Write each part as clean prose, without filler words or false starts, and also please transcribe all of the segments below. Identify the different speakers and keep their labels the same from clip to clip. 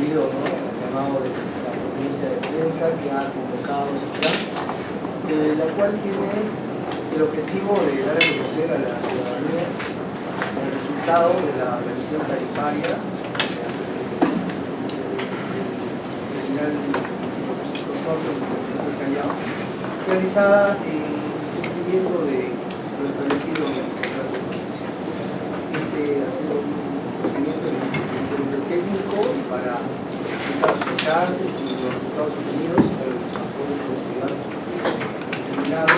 Speaker 1: atendido, ¿no?, el llamado de la provincia de prensa que ha convocado CITRAN, la cual tiene el objetivo de dar a conocer a la ciudadanía el resultado de la revisión tarifaria del Callao, realizada en cumplimiento de lo establecido en el contrato de concesión. Este ha sido un procedimiento de técnico y para explicar sus alcances y los resultados obtenidos por el apoyo privado determinado.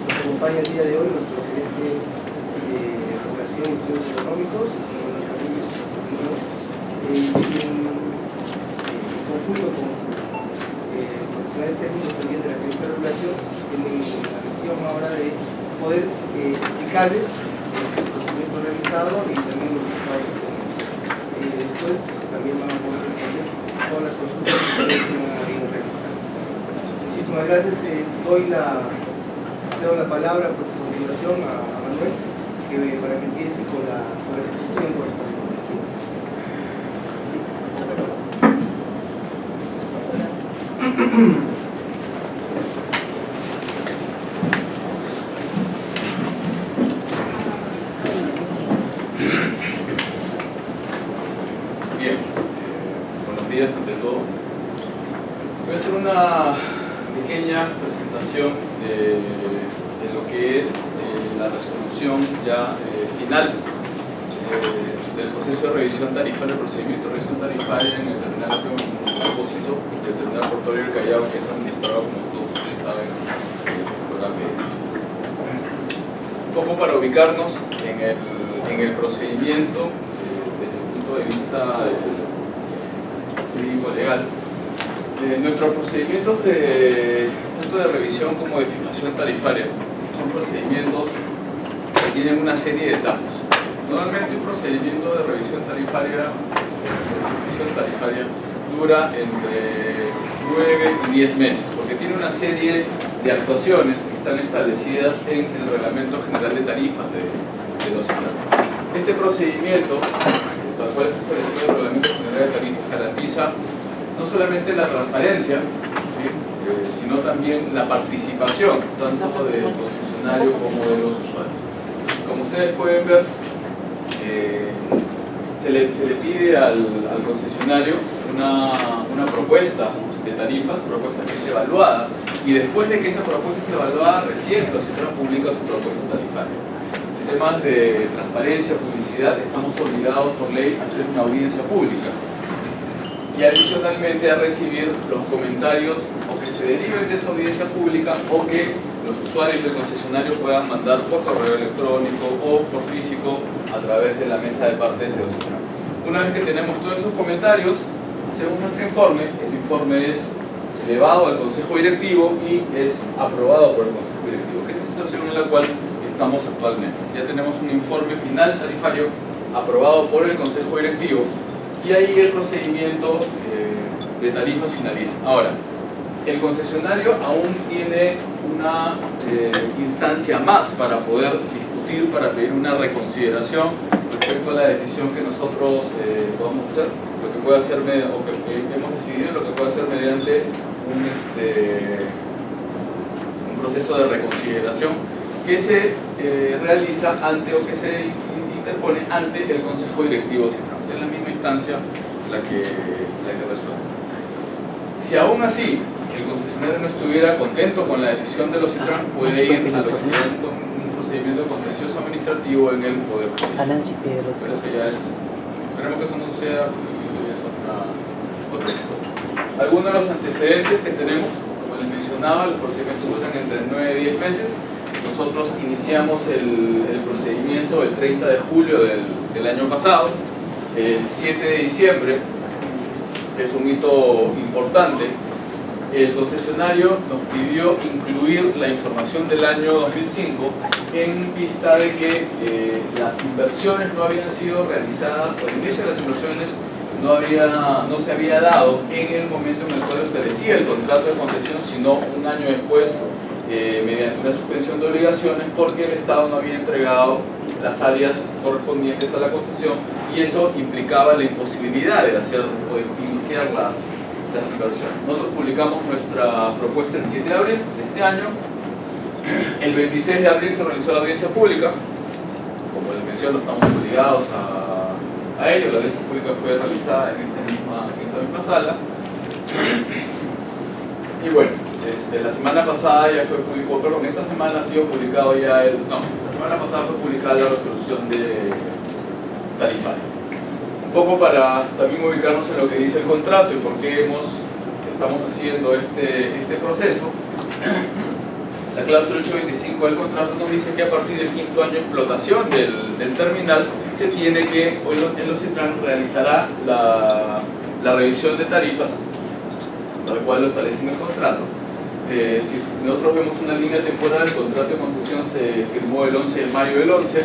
Speaker 1: Nos acompaña el día de hoy nuestro gerente de Regulación y Estudios Económicos, el señor Camilo, en conjunto con profesionales técnicos también de la Agencia de Regulación, tienen la misión ahora de poder explicarles el procedimiento realizado y también los resultados obtenidos. Después también van a poder responder todas las consultas que ustedes tengan a bien realizar. Muchísimas gracias. Cedo la palabra pues, a continuación a Manuel para que empiece con la exposición correspondiente. ¿Sí? Sí.
Speaker 2: Bien, buenos días ante todo. Voy a hacer una pequeña presentación de lo que es la resolución ya final del proceso de revisión tarifaria, el procedimiento de revisión tarifaria en el terminal de un propósito del terminal portuario del Callao, que es administrado, como todos ustedes saben, por la APE. Un poco para ubicarnos en el procedimiento desde el punto de vista jurídico-legal. Nuestros procedimientos tanto de revisión como de fijación tarifaria son procedimientos que tienen una serie de etapas. Normalmente un procedimiento de revisión tarifaria dura entre 9 y 10 meses, porque tiene una serie de actuaciones que están establecidas en el Reglamento General de Tarifas de los Estados. Este procedimiento, tal cual es establecido en el Reglamento General de Tarifas, garantiza no solamente la transparencia, ¿sí?, sino también la participación tanto del concesionario como de los usuarios. Como ustedes pueden ver, se le pide al concesionario una propuesta de tarifas, propuesta que es evaluada, y después de que esa propuesta es evaluada, recién los CITRAN publica su propuesta tarifaria. En temas de transparencia, publicidad, estamos obligados por ley a hacer una audiencia pública y adicionalmente a recibir los comentarios o que se deriven de esa audiencia pública o que los usuarios del concesionario puedan mandar por correo electrónico o por físico a través de la mesa de partes de OCITRAN. Una vez que tenemos todos esos comentarios, hacemos nuestro informe. Este informe es elevado al Consejo Directivo y es aprobado por el Consejo Directivo, que es la situación en la cual estamos actualmente. Ya tenemos un informe final tarifario aprobado por el Consejo Directivo y ahí el procedimiento de tarifas finaliza. Ahora, el concesionario aún tiene una instancia más para poder discutir, para pedir una reconsideración respecto a la decisión que nosotros podamos hacer, lo que puede hacer, o que hemos decidido, lo que puede hacer mediante un proceso de reconsideración que se realiza ante o que se interpone ante el Consejo Directivo CITRAN. Es la misma instancia la que resuelve. Si aún así el concesionario no estuviera contento con la decisión de los CITRAN, puede ir a lo que sería un procedimiento contencioso administrativo en el Poder Judicial. Pero eso ya es, esperemos que eso no suceda, porque eso ya es otra historia. Algunos de los antecedentes que tenemos, como les mencionaba, los procedimientos duran entre 9 y 10 meses. Nosotros iniciamos el procedimiento el 30 de julio del año pasado. El 7 de diciembre, que es un hito importante, el concesionario nos pidió incluir la información del año 2005 en vista de que las inversiones no habían sido realizadas, o el inicio de las inversiones no se había dado en el momento en el cual establecía el contrato de concesión, sino un año después, mediante una suspensión de obligaciones, porque el Estado no había entregado las áreas correspondientes a la concesión, y eso implicaba la imposibilidad de hacer o de iniciar las inversiones. Nosotros publicamos nuestra propuesta el 7 de abril de este año. El 26 de abril se realizó la audiencia pública. Como les menciono, estamos obligados a ello. La audiencia pública fue realizada en esta misma sala. Y bueno, la semana pasada ya fue publicado, perdón, esta semana ha sido publicado ya la semana pasada fue publicada la resolución de tarifaria. Un poco para también ubicarnos en lo que dice el contrato y por qué estamos haciendo este proceso. La cláusula 825 del contrato nos dice que a partir del 5º año de explotación del terminal se tiene que, el OCETRAN realizará la revisión de tarifas, tal cual lo establece en el contrato. Si nosotros vemos una línea temporal, el contrato de concesión se firmó el 11 de mayo del 11,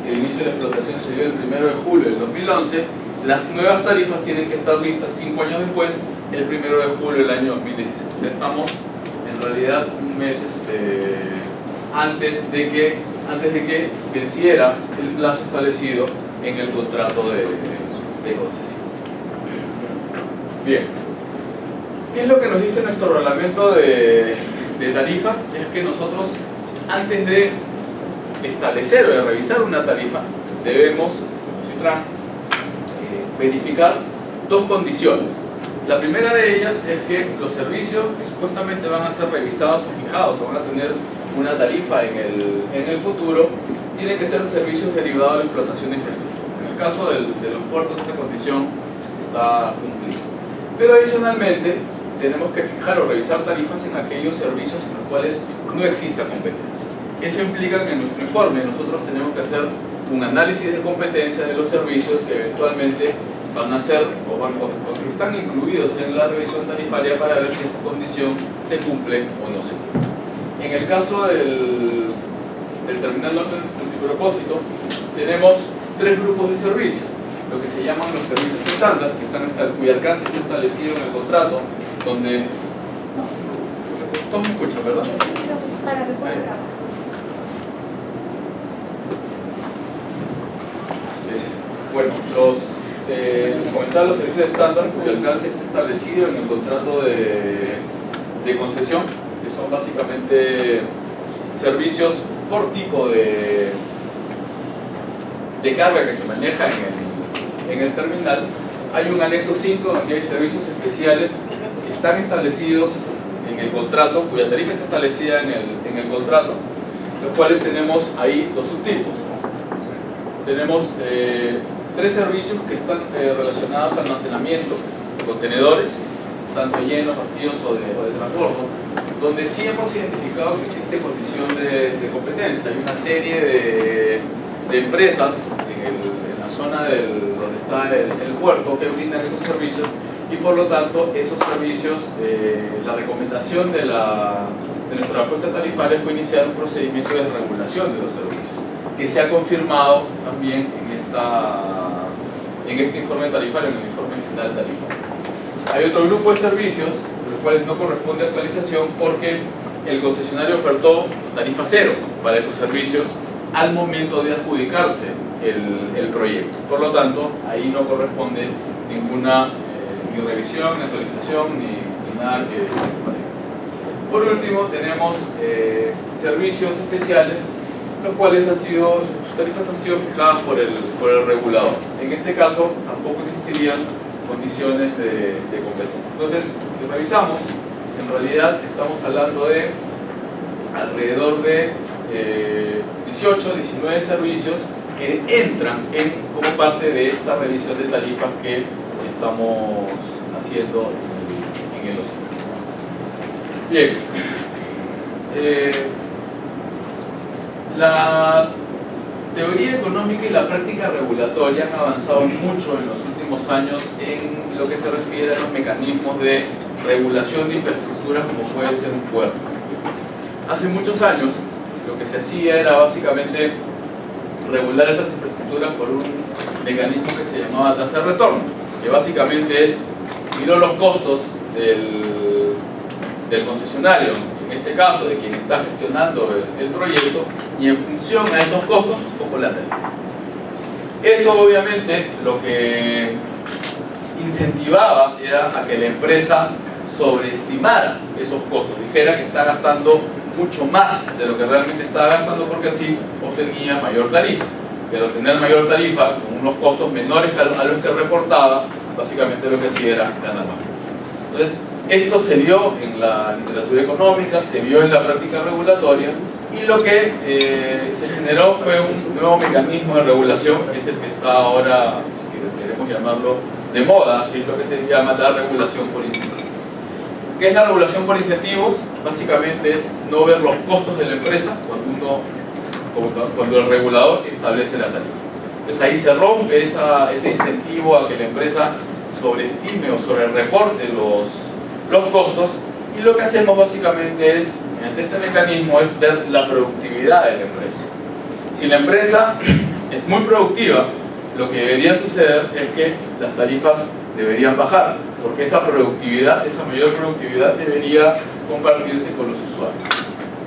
Speaker 2: el inicio de la explotación se dio el 1 de julio del 2011, las nuevas tarifas tienen que estar listas 5 años después, el 1 de julio del año 2016. O sea, estamos en realidad un mes antes de que venciera el plazo establecido en el contrato de concesión. Bien. ¿Qué es lo que nos dice nuestro reglamento de tarifas? Es que nosotros, antes de establecer o de revisar una tarifa, debemos verificar dos condiciones. La primera de ellas es que los servicios que supuestamente van a ser revisados o fijados o van a tener una tarifa en el futuro, tienen que ser servicios derivados de la explotación de infraestructura. En el caso de los puertos, esta condición está cumplida. Pero adicionalmente, tenemos que fijar o revisar tarifas en aquellos servicios en los cuales no exista competencia. Eso implica que en nuestro informe nosotros tenemos que hacer un análisis de competencia de los servicios que eventualmente van a ser o que están incluidos en la revisión tarifaria para ver si esta condición se cumple o no se cumple. En el caso del terminal norte multipropósito, tenemos 3 grupos de servicios, lo que se llaman los servicios estándar, cuyo alcance está establecido en el contrato, donde todos me escuchan, ¿verdad?
Speaker 3: Para que pueda grabar.
Speaker 2: Bueno, comentaba los servicios estándar cuyo alcance está establecido en el contrato de concesión, que son básicamente servicios por tipo de carga que se maneja en el terminal. Hay un anexo 5 donde hay servicios especiales que están establecidos en el contrato, cuya tarifa está establecida en el contrato, los cuales tenemos ahí 2 subtipos. Tenemos 3 servicios que están relacionados al almacenamiento de contenedores, tanto llenos, vacíos o de transbordo, donde sí hemos identificado que existe condición de competencia. Hay una serie de empresas en la zona donde está el puerto que brindan esos servicios, y por lo tanto esos servicios, la recomendación de nuestra propuesta tarifaria fue iniciar un procedimiento de regulación de los servicios, que se ha confirmado también en este informe tarifario, en el informe final tarifario. Hay otro grupo de servicios, los cuales no corresponde actualización porque el concesionario ofertó tarifa cero para esos servicios al momento de adjudicarse el proyecto. Por lo tanto, ahí no corresponde ninguna ni revisión, ni actualización, ni nada que se maneje. Por último, tenemos servicios especiales, los cuales tarifas han sido fijadas por el regulador. En este caso, tampoco existirían condiciones de competencia. Entonces, si revisamos, en realidad estamos hablando de alrededor de 18, 19 servicios que entran como parte de esta revisión de tarifas que estamos haciendo en el OCETRAN. Bien. La teoría económica y la práctica regulatoria han avanzado mucho en los últimos años en lo que se refiere a los mecanismos de regulación de infraestructuras como puede ser un puerto. Hace muchos años lo que se hacía era básicamente regular estas infraestructuras por un mecanismo que se llamaba tasa de retorno, que básicamente miró los costos del concesionario, en este caso de quien está gestionando el proyecto, y en función a esos costos, cojo la tarifa. Eso obviamente lo que incentivaba era a que la empresa sobreestimara esos costos, dijera que está gastando mucho más de lo que realmente estaba gastando porque así obtenía mayor tarifa. Pero tener mayor tarifa con unos costos menores a los que reportaba, básicamente lo que hacía era ganar más. Entonces, esto se vio en la literatura económica, se vio en la práctica regulatoria y lo que se generó fue un nuevo mecanismo de regulación, que es el que está ahora, si queremos llamarlo, de moda, que es lo que se llama la regulación por incentivos. ¿Qué es la regulación por incentivos? Básicamente es no ver los costos de la empresa cuando el regulador establece la tarifa. Entonces ahí se rompe ese incentivo a que la empresa sobreestime o sobrereporte los costos, y lo que hacemos básicamente es, mediante este mecanismo, es ver la productividad de la empresa. Si la empresa es muy productiva, lo que debería suceder es que las tarifas deberían bajar, porque esa productividad, esa mayor productividad debería compartirse con los usuarios.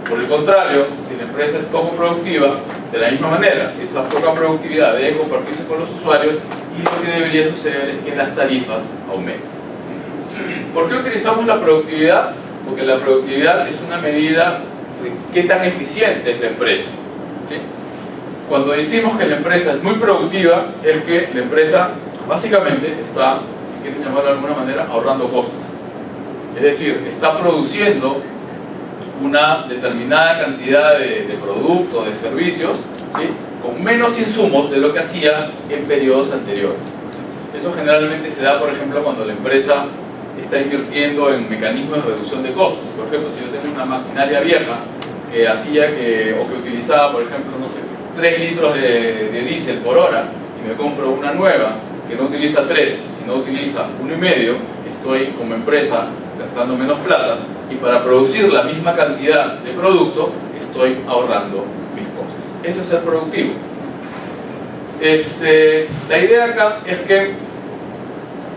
Speaker 2: Por el contrario, si la empresa es poco productiva, de la misma manera, esa poca productividad debe compartirse con los usuarios, y lo que debería suceder es que las tarifas aumenten. ¿Por qué utilizamos la productividad? Porque la productividad es una medida de qué tan eficiente es la empresa, ¿sí? Cuando decimos que la empresa es muy productiva, es que la empresa básicamente está, si quieren llamarlo de alguna manera, ahorrando costos. Es decir, está produciendo una determinada cantidad de productos, de servicios, ¿sí?, con menos insumos de lo que hacía en periodos anteriores. Eso generalmente se da, por ejemplo, cuando la empresa está invirtiendo en mecanismos de reducción de costos. Por ejemplo, si yo tengo una maquinaria vieja que utilizaba, por ejemplo, no sé, 3 litros de diésel por hora, y me compro una nueva que no utiliza 3, sino utiliza 1,5, estoy como empresa gastando menos plata, y para producir la misma cantidad de producto estoy ahorrando mis costos. Eso es ser productivo. La idea acá es que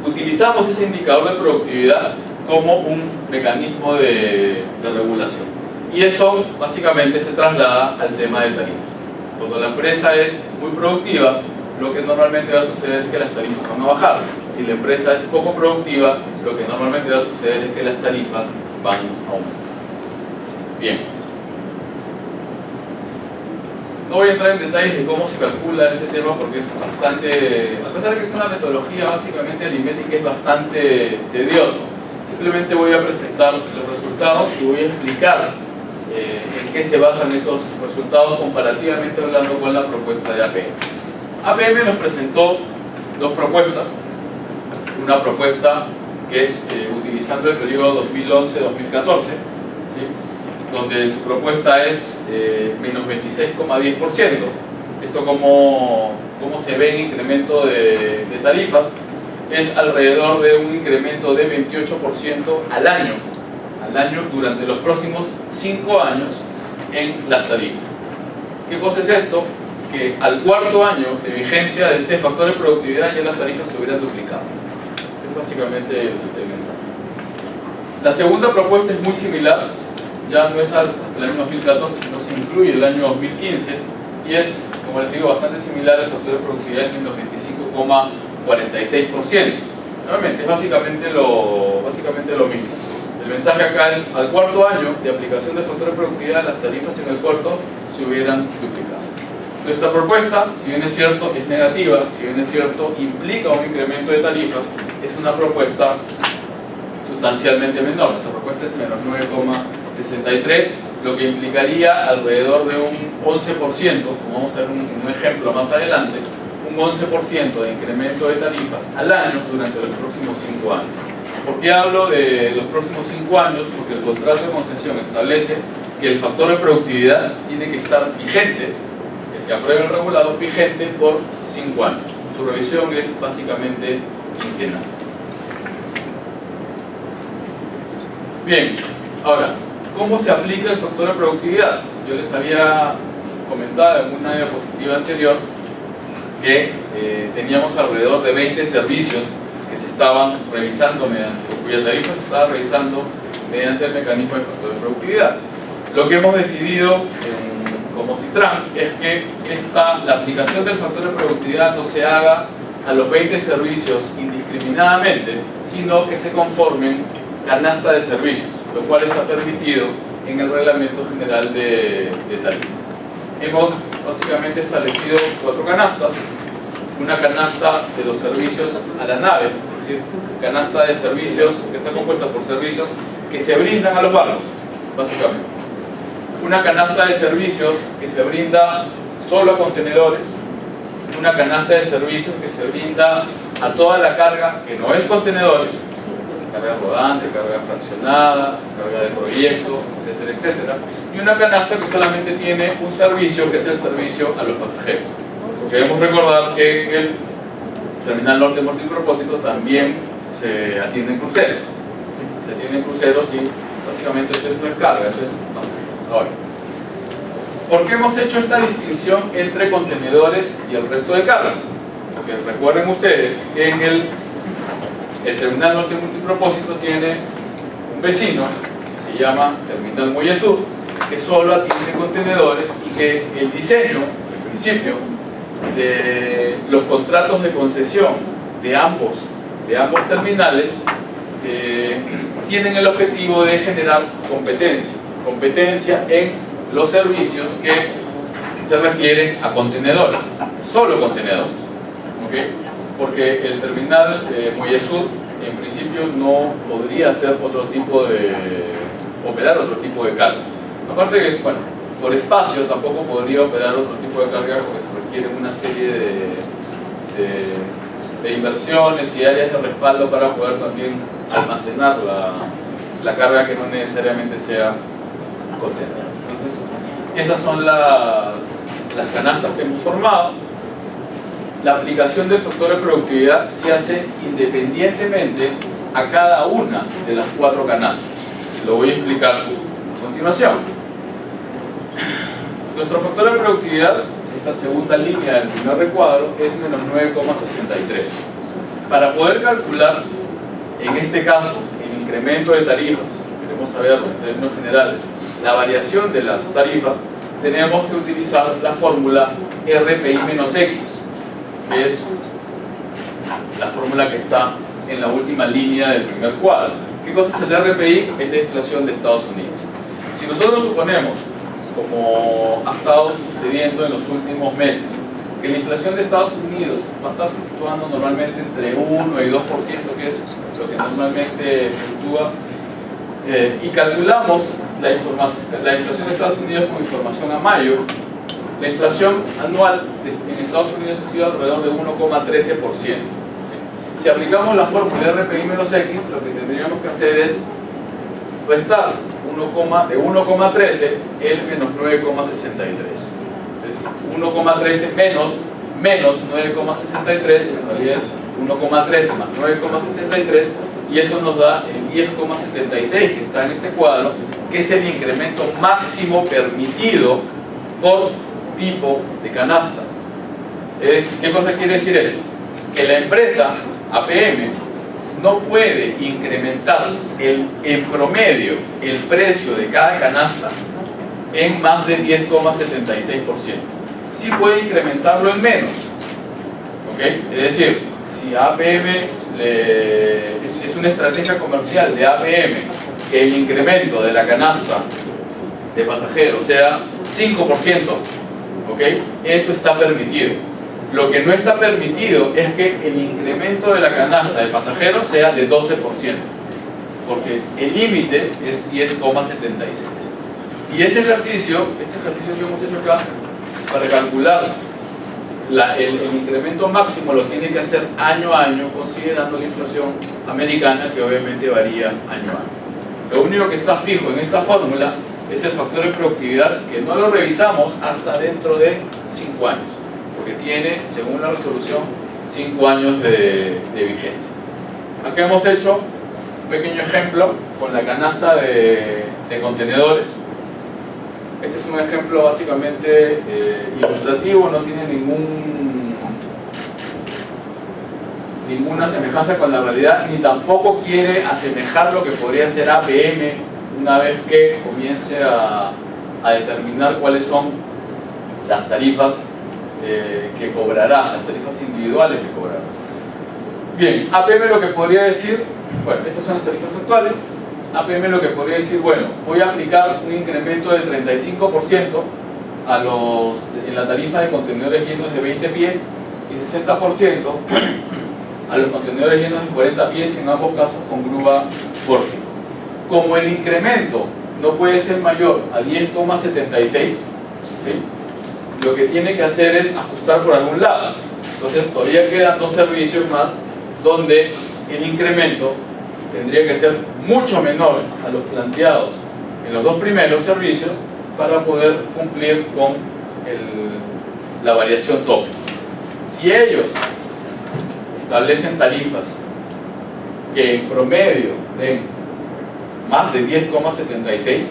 Speaker 2: utilizamos ese indicador de productividad como un mecanismo de regulación, y eso básicamente se traslada al tema de tarifas. Cuando la empresa es muy productiva, lo que normalmente va a suceder es que las tarifas van a bajar. Si la empresa es poco productiva, lo que normalmente va a suceder es que las tarifas van a aumentar. Bien. No voy a entrar en detalles de cómo se calcula este tema porque es bastante, a pesar de que es una metodología básicamente aritmética, es bastante tedioso. Simplemente voy a presentar los resultados y voy a explicar en qué se basan esos resultados comparativamente hablando con la propuesta de APM. APM nos presentó dos propuestas. Una propuesta que es utilizando el periodo 2011-2014, ¿sí?, donde su propuesta es menos 26,10%. Esto como se ve en incremento de tarifas, es alrededor de un incremento de 28% al año durante los próximos 5 años en las tarifas. ¿Qué cosa es esto? Que al cuarto año de vigencia de este factor de productividad ya las tarifas se hubieran duplicado. Es básicamente el mensaje. La segunda propuesta es muy similar, ya no es hasta el año 2014, sino se incluye el año 2015, y es, como les digo, bastante similar al factor de productividad en los 25,46%. Nuevamente, es básicamente lo mismo. El mensaje acá es, al cuarto año de aplicación del factor de productividad, las tarifas en el cuarto se hubieran duplicado. Nuestra propuesta, si bien es cierto, es negativa, si bien es cierto, implica un incremento de tarifas, es una propuesta sustancialmente menor. Nuestra propuesta es menos 9,63, lo que implicaría alrededor de un 11%, como vamos a ver un ejemplo más adelante, un 11% de incremento de tarifas al año durante los próximos 5 años. ¿Por qué hablo de los próximos 5 años? Porque el contrato de concesión establece que el factor de productividad tiene que estar vigente, el que apruebe el regulador, vigente por 5 años. Su revisión es básicamente quinquenal. Bien, ahora, ¿cómo se aplica el factor de productividad? Yo les había comentado en una diapositiva anterior que teníamos alrededor de 20 servicios que se estaban revisando cuya tarifa se estaba revisando mediante el mecanismo de factor de productividad. Lo que hemos decidido con como Citran es que la aplicación del factor de productividad no se haga a los 20 servicios indiscriminadamente, sino que se conformen canasta de servicios, lo cual está permitido en el Reglamento General de Tarifas. Hemos básicamente establecido 4 canastas. Una canasta de los servicios a la nave, es decir, canasta de servicios que está compuesta por servicios que se brindan a los barcos, básicamente. Una canasta de servicios que se brinda solo a contenedores. Una canasta de servicios que se brinda a toda la carga que no es contenedores, carga rodante, carga fraccionada, carga de proyecto, etcétera, etcétera. Y una canasta que solamente tiene un servicio, que es el servicio a los pasajeros. Porque debemos recordar que en el Terminal Norte Multipropósito también se atienden cruceros. Se atienden cruceros y básicamente eso no es carga, eso es pasajeros. Ahora, ¿por qué hemos hecho esta distinción entre contenedores y el resto de carga? Porque recuerden ustedes que en el Terminal Norte Multipropósito tiene un vecino que se llama Terminal Muelle Sur, que solo atiende contenedores y que el diseño, el principio, de los contratos de concesión de ambos terminales tienen el objetivo de generar competencia en los servicios que se refieren a contenedores, solo contenedores, ¿okay? Porque el terminal Muelle Sur en principio no podría hacer operar otro tipo de carga. Aparte que, bueno, por espacio tampoco podría operar otro tipo de carga porque se requiere una serie de inversiones y áreas de respaldo para poder también almacenar la carga que no necesariamente sea contenedor. Entonces, esas son las canastas que hemos formado. La aplicación del factor de productividad se hace independientemente a cada una de las 4 canastas. Lo voy a explicar a continuación. Nuestro factor de productividad, esta segunda línea del primer recuadro, es menos 9,63. Para poder calcular, en este caso, el incremento de tarifas, si queremos saber en términos generales, la variación de las tarifas, tenemos que utilizar la fórmula RPI menos X, que es la fórmula que está en la última línea del primer cuadro. ¿Qué cosa es el RPI? Es la inflación de Estados Unidos. Si nosotros suponemos, como ha estado sucediendo en los últimos meses, que la inflación de Estados Unidos va a estar fluctuando normalmente entre 1 y 2%, que es lo que normalmente fluctúa, y calculamos la inflación de Estados Unidos con información a mayo, la inflación anual en Estados Unidos ha sido alrededor de 1,13%. Si aplicamos la fórmula RPI menos X, lo que tendríamos que hacer es restar de 1,13 el menos 9,63. Entonces, 1,13 menos 9,63 en realidad es 1,13 más 9,63 y eso nos da el 10,76 que está en este cuadro, que es el incremento máximo permitido por tipo de canasta. ¿Qué cosa quiere decir eso? Que la empresa APM no puede incrementar en promedio el precio de cada canasta en más de 10,76%. Sí puede incrementarlo en menos, ¿okay? Es decir, si APM es una estrategia comercial de APM que el incremento de la canasta de pasajeros sea 5%, ¿okay? Eso está permitido. Lo que no está permitido es que el incremento de la canasta de pasajeros sea de 12%, porque el límite es 10,76. Y este ejercicio que hemos hecho acá, para calcular el incremento máximo lo tiene que hacer año a año, considerando la inflación americana, que obviamente varía año a año. Lo único que está fijo en esta fórmula es el factor de productividad, que no lo revisamos hasta dentro de 5 años. Que tiene, según la resolución, 5 años de vigencia. Aquí hemos hecho un pequeño ejemplo con la canasta de contenedores. Este es un ejemplo básicamente ilustrativo, no tiene ninguna semejanza con la realidad, ni tampoco quiere asemejar lo que podría ser APM una vez que comience a determinar cuáles son las tarifas que cobrará, las tarifas individuales que cobrará. Bien, APM lo que podría decir, bueno, estas son las tarifas actuales. APM lo que podría decir, bueno, voy a aplicar un incremento del 35% en la tarifa de contenedores llenos de 20 pies y 60% a los contenedores llenos de 40 pies, en ambos casos con grúa pórfica. Como el incremento no puede ser mayor a 10,76, ¿sí?, lo que tiene que hacer es ajustar por algún lado. Entonces todavía quedan dos servicios más donde el incremento tendría que ser mucho menor a los planteados en los dos primeros servicios para poder cumplir con la variación tope. Si ellos establecen tarifas que en promedio den más de 10,76,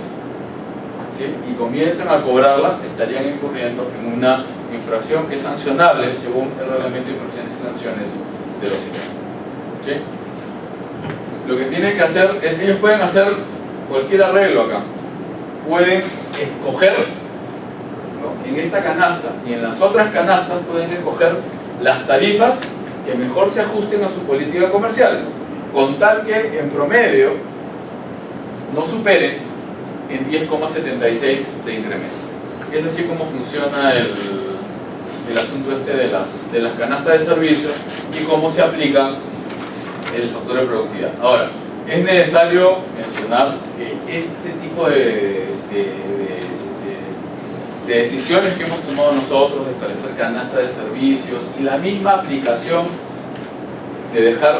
Speaker 2: ¿sí?, y comienzan a cobrarlas, estarían incurriendo en una infracción que es sancionable según el reglamento de infracciones y sanciones de los ICANN, ¿sí? Lo que tienen que hacer es, ellos pueden hacer cualquier arreglo acá, pueden escoger, ¿no?, en esta canasta y en las otras canastas pueden escoger las tarifas que mejor se ajusten a su política comercial, con tal que en promedio no superen en 10,76 de incremento. Es así como funciona el asunto este de las canastas de servicios y cómo se aplica el factor de productividad. Ahora, es necesario mencionar que este tipo de decisiones que hemos tomado nosotros, de establecer canastas de servicios y la misma aplicación de dejar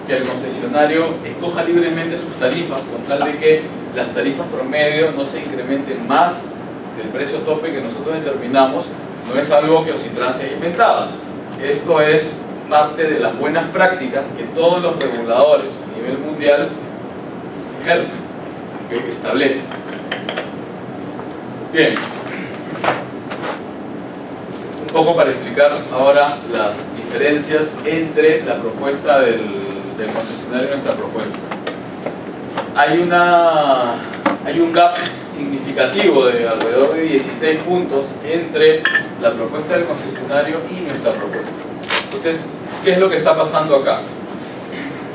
Speaker 2: que el concesionario escoja libremente sus tarifas con tal de que las tarifas promedio no se incrementen más del precio tope que nosotros determinamos, no es algo que Ocitran se ha inventado. Esto es parte de las buenas prácticas que todos los reguladores a nivel mundial ejercen, que establecen. Bien, un poco para explicar ahora las diferencias entre la propuesta del concesionario y nuestra propuesta. Hay un gap significativo de alrededor de 16 puntos entre la propuesta del concesionario y nuestra propuesta. Entonces, ¿qué es lo que está pasando acá?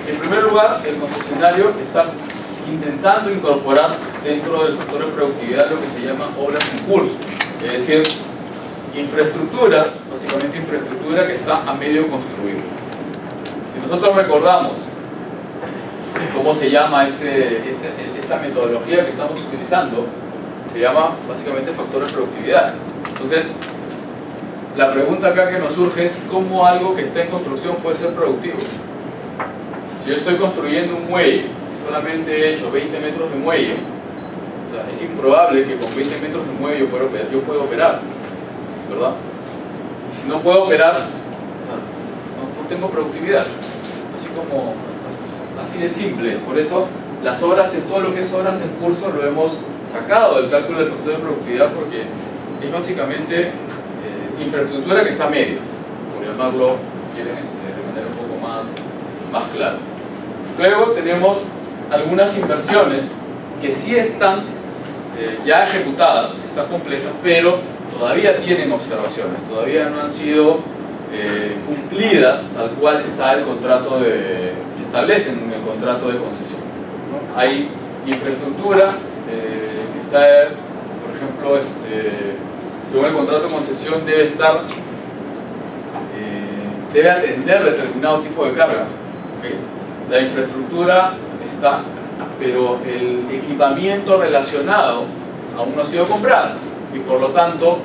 Speaker 2: En primer lugar, el concesionario está intentando incorporar dentro del factor de productividad lo que se llama obras en curso, es decir, infraestructura, básicamente infraestructura que está a medio construir. Si nosotros recordamos cómo se llama esta metodología que estamos utilizando, se llama básicamente factor de productividad. Entonces, la pregunta acá que nos surge es cómo algo que está en construcción puede ser productivo. Si yo estoy construyendo un muelle, solamente he hecho 20 metros de muelle, o sea, es improbable que con 20 metros de muelle yo pueda operar, ¿verdad? Y si no puedo operar, o sea, no tengo productividad. Así de simple. Por eso las obras, todo lo que es obras en curso lo hemos sacado del cálculo del factor de productividad, porque es básicamente infraestructura que está a medias, por llamarlo, quieren, de manera un poco más clara. Luego tenemos algunas inversiones que sí están ya ejecutadas, están completas, pero todavía tienen observaciones, todavía no han sido cumplidas tal cual está el contrato se establece en el contrato de concesión, ¿no? Hay infraestructura que está, por ejemplo, según el contrato de concesión debe atender determinado tipo de carga, ¿okay? La infraestructura está, pero el equipamiento relacionado aún no ha sido comprado y por lo tanto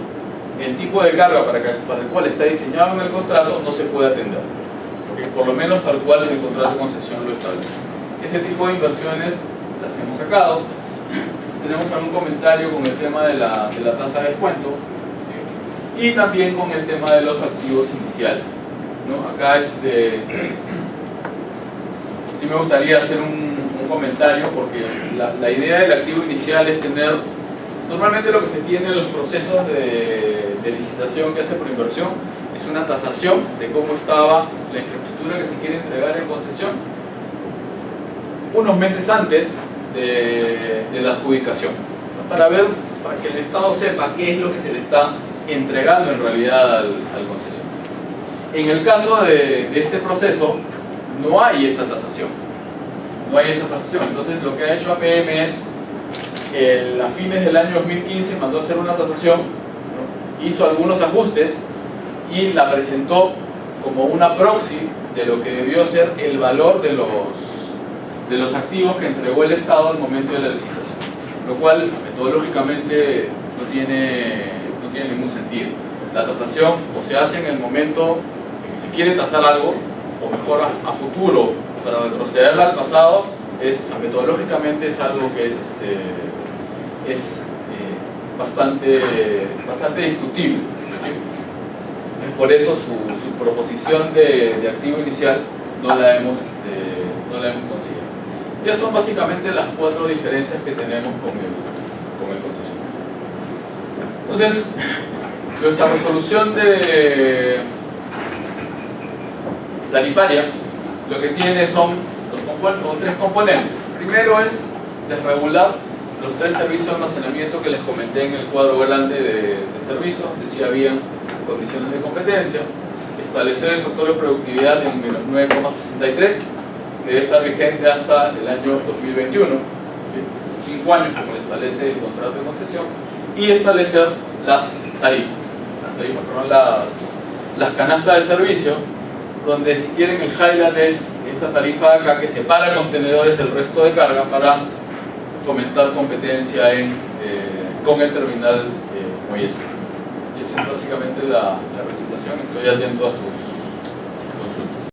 Speaker 2: el tipo de carga para el cual está diseñado en el contrato no se puede atender, ¿okay? Por lo menos tal cual el contrato de concesión lo establece. Ese tipo de inversiones las hemos sacado. Tenemos algún comentario con el tema de la tasa de descuento, ¿okay? Y también con el tema de los activos iniciales, ¿no? Acá sí me gustaría hacer un comentario, porque la idea del activo inicial es tener, normalmente lo que se tiene en los procesos de licitación que hace por inversión es una tasación de cómo estaba la infraestructura que se quiere entregar en concesión unos meses antes de la adjudicación, ¿no? Para que el Estado sepa qué es lo que se le está entregando en realidad al concesionario. En el caso de este proceso, no hay esa tasación. No hay esa tasación. Entonces, lo que ha hecho APM es, a fines del año 2015, mandó a hacer una tasación, ¿no? Hizo algunos ajustes y la presentó como una proxy de lo que debió ser el valor de los activos que entregó el Estado al momento de la licitación, lo cual metodológicamente no tiene ningún sentido. La tasación o se hace en el momento en que se quiere tasar algo, o mejor a futuro, para retrocederla al pasado, metodológicamente es algo que es bastante discutible, ¿sí? Por eso su proposición de activo inicial no la hemos considerado. Ya son básicamente las 4 diferencias que tenemos con el concesionario. Entonces, nuestra resolución tarifaria lo que tiene son 3 componentes. Primero es desregular los 3 servicios de almacenamiento que les comenté en el cuadro grande de servicios, que sí habían condiciones de competencia. Establecer el factor de productividad en menos 9,63, debe estar vigente hasta el año 2021, 5 años como establece el contrato de concesión, y establecer las tarifas. Las tarifas son las canastas de servicio, donde si quieren el highlight es esta tarifa de acá que separa contenedores del resto de carga para fomentar competencia con el terminal muelle sur. Y esa es básicamente la presentación. Estoy atento a sus